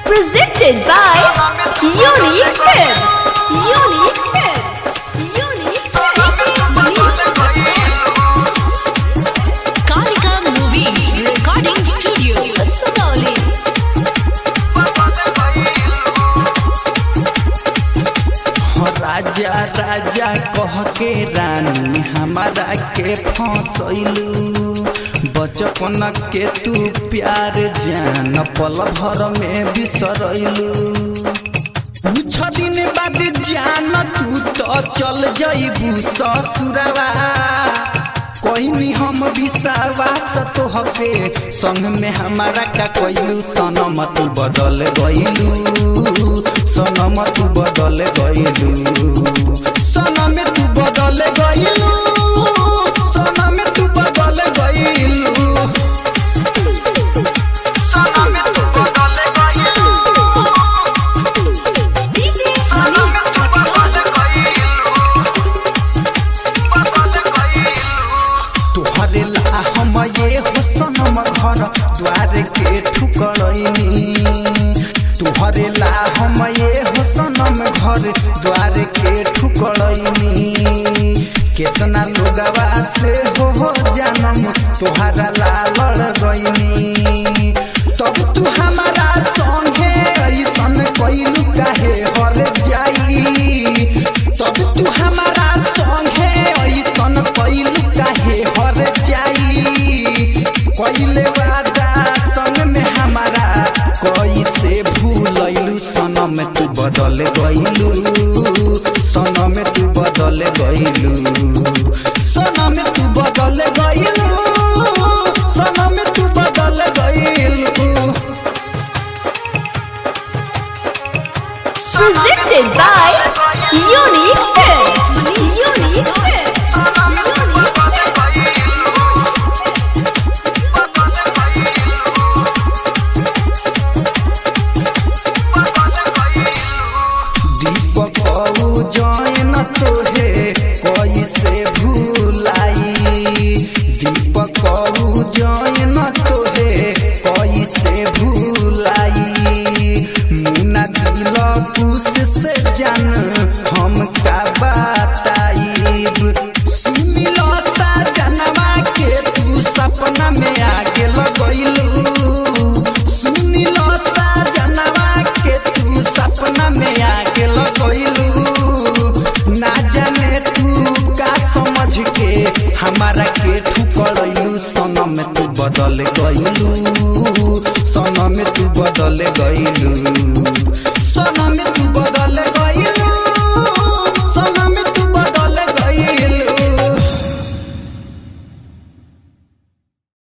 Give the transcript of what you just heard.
Presented by Unique Films. Unique Films. Unique Kalika Movies Recording Studio, Sugauli. राजा राजा कह के रानी हमारा के फंसैलू बचपन के तू प्यार जान पल भर में बिसरैलू कुछ दिन बाद जान तू तो चल जइबू ससुरवा कोई हम विश्वास तो हके संग में हमारा का कोइलू सनम तू बदल गइलू सनम तू बदल गइलू सनम तू बदल गइलू सनम तू बदल गइलू सनम तू बदल गइलू DJ सनम तू बदल गइलू बदल गइलू तोहरे ला हम ये सनम घर द्वार के ठुकरैनी तुहरे ला हम ये सनम घर द्वार के ठुकरैनी केतना लोगवा से हो जानम तुहरा ला लड़ गइनी तब तू हमारा संगे ऐसन कइलू काहे हर जाई तब तू हमारा संगे ऐसन कइलू काहे हर जाई कइले वादा संग में हमारा कैसे भूलैलू सनम तू बदल गइलू सनम तू बदल गइलू सनम तू बदल गइलू सनम तू बदल गइलू Presented by Unique Films. Unique Films. सनम तू बदल गइलू बदल गइलू बदल गइलू दीपक जैन तोहे कैसे भूलाई दीपक जैन तोहे कैसे भूलाई मुन्ना दिल खुश से जान हम का बताइब सुनिल सजनवा के तू सपना में आगे लगैलू सुनिल सजनवा के तू सपना में आगे लगैलू ना जाने तू का समझ के हमारा के ठुकरैलू सनम तू बदल गइलू सनम तू बदल गइलू सनम